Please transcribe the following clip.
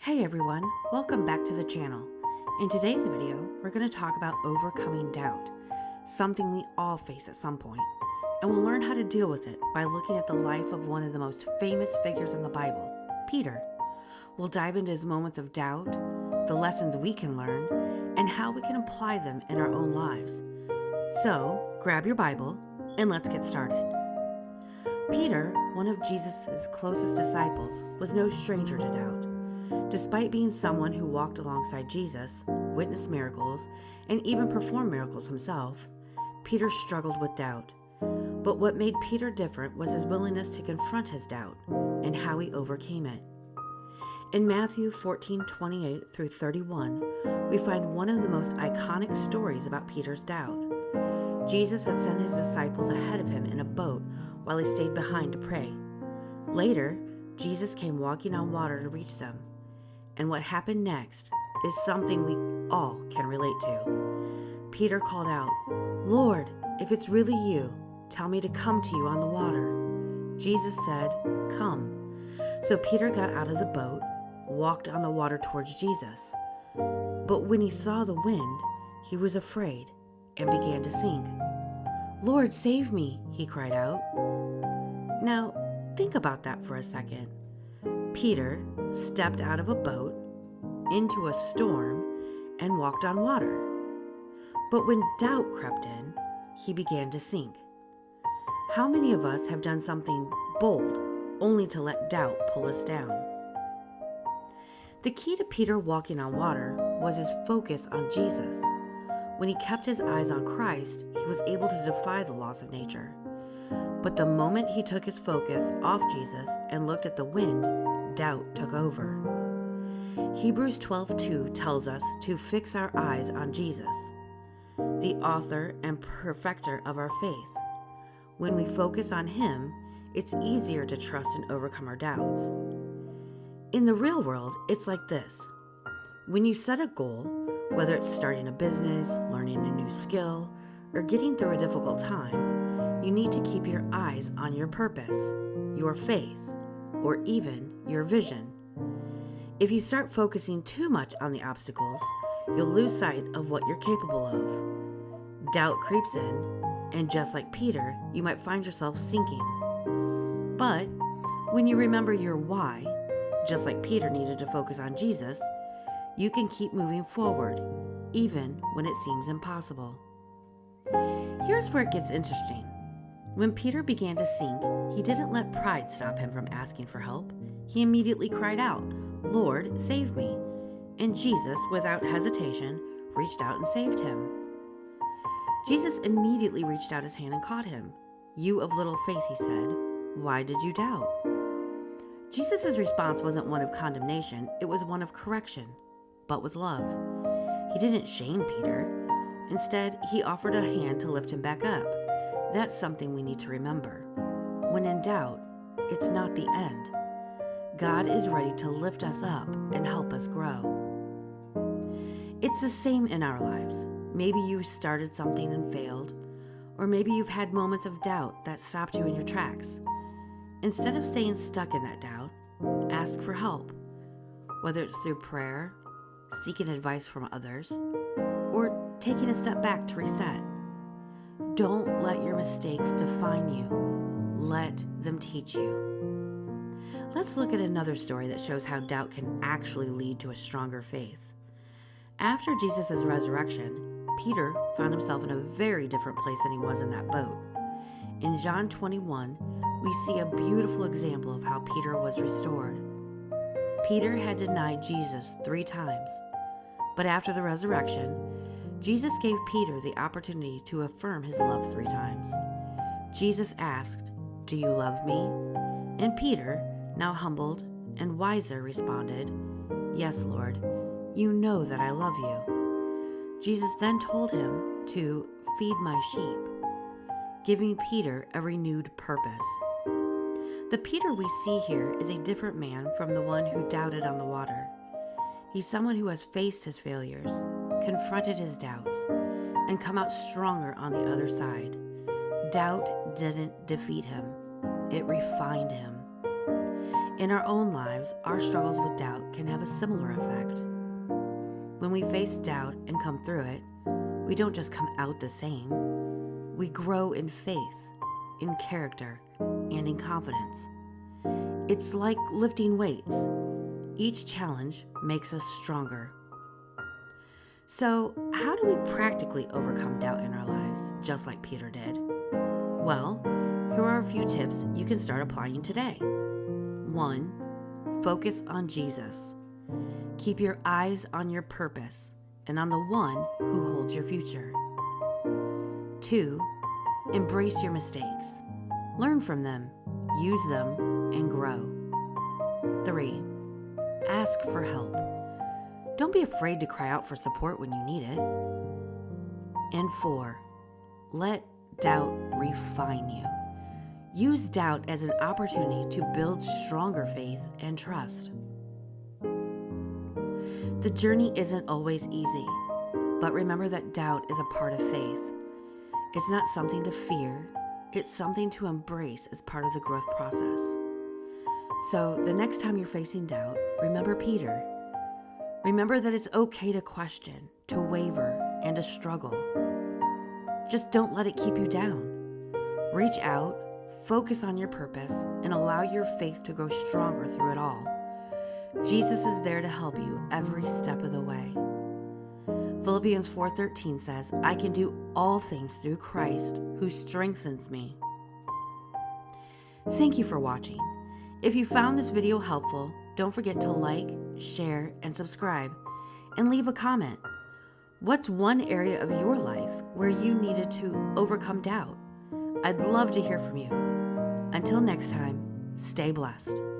Hey everyone, welcome back to the channel. In today's video, we're going to talk about overcoming doubt, something we all face at some point, and we'll learn how to deal with it by looking at the life of one of the most famous figures in the Bible, Peter. We'll dive into his moments of doubt, the lessons we can learn, and how we can apply them in our own lives. So, grab your Bible and let's get started. Peter, one of Jesus' closest disciples, was no stranger to doubt. Despite being someone who walked alongside Jesus, witnessed miracles, and even performed miracles himself, Peter struggled with doubt. But what made Peter different was his willingness to confront his doubt and how he overcame it. In Matthew 14:28 through 31, we find one of the most iconic stories about Peter's doubt. Jesus had sent his disciples ahead of him in a boat while he stayed behind to pray. Later, Jesus came walking on water to reach them. And what happened next is something we all can relate to. Peter called out, "Lord, if it's really you, tell me to come to you on the water." Jesus said, "Come." So Peter got out of the boat, walked on the water towards Jesus. But when he saw the wind, he was afraid and began to sink. "Lord, save me," he cried out. Now, think about that for a second. Peter stepped out of a boat into a storm and walked on water. But when doubt crept in, he began to sink. How many of us have done something bold only to let doubt pull us down? The key to Peter walking on water was his focus on Jesus. When he kept his eyes on Christ, he was able to defy the laws of nature. But the moment he took his focus off Jesus and looked at the wind, doubt took over. Hebrews 12:2 tells us to fix our eyes on Jesus, the author and perfecter of our faith. When we focus on him, it's easier to trust and overcome our doubts. In the real world, it's like this. When you set a goal, whether it's starting a business, learning a new skill, or getting through a difficult time, you need to keep your eyes on your purpose, your faith, or even your vision. If you start focusing too much on the obstacles, you'll lose sight of what you're capable of. Doubt creeps in, and just like Peter, you might find yourself sinking. But when you remember your why, just like Peter needed to focus on Jesus, you can keep moving forward, even when it seems impossible. Here's where it gets interesting. When Peter began to sink, he didn't let pride stop him from asking for help. He immediately cried out, "Lord, save me." And Jesus, without hesitation, reached out and saved him. Jesus immediately reached out his hand and caught him. "You of little faith," he said, "why did you doubt?" Jesus' response wasn't one of condemnation, it was one of correction, but with love. He didn't shame Peter. Instead, he offered a hand to lift him back up. That's something we need to remember. When in doubt, it's not the end. God is ready to lift us up and help us grow. It's the same in our lives. Maybe you started something and failed, or maybe you've had moments of doubt that stopped you in your tracks. Instead of staying stuck in that doubt, ask for help, whether it's through prayer, seeking advice from others, or taking a step back to reset. Don't let your mistakes define you. Let them teach you. Let's look at another story that shows how doubt can actually lead to a stronger faith. After Jesus' resurrection, Peter found himself in a very different place than he was in that boat. In John 21, we see a beautiful example of how Peter was restored. Peter had denied Jesus 3 times, but after the resurrection, Jesus gave Peter the opportunity to affirm his love 3 times. Jesus asked, "Do you love me?" And Peter, now humbled and wiser, responded, "Yes, Lord, you know that I love you." Jesus then told him to feed my sheep, giving Peter a renewed purpose. The Peter we see here is a different man from the one who doubted on the water. He's someone who has faced his failures, confronted his doubts, and come out stronger on the other side. Doubt didn't defeat him, it refined him. In our own lives, our struggles with doubt can have a similar effect. When we face doubt and come through it, we don't just come out the same. We grow in faith, in character, and in confidence. It's like lifting weights. Each challenge makes us stronger. So, how do we practically overcome doubt in our lives, just like Peter did? Well, here are a few tips you can start applying today. 1. Focus on Jesus. Keep your eyes on your purpose and on the one who holds your future. 2. Embrace your mistakes. Learn from them, use them, and grow. 3. Ask for help. Don't be afraid to cry out for support when you need it. And 4. Let doubt refine you. Use doubt as an opportunity to build stronger faith and trust. The journey isn't always easy, but remember that doubt is a part of faith. It's not something to fear, it's something to embrace as part of the growth process. So the next time you're facing doubt, remember Peter. Remember that it's okay to question, to waver, and to struggle. Just don't let it keep you down. Reach out, focus on your purpose, and allow your faith to grow stronger through it all. Jesus is there to help you every step of the way. Philippians 4:13 says, I can do all things through Christ who strengthens me. Thank you for watching. If you found this video helpful, don't forget to like, share, and subscribe, and leave a comment. What's one area of your life where you needed to overcome doubt? I'd love to hear from you. Until next time, stay blessed.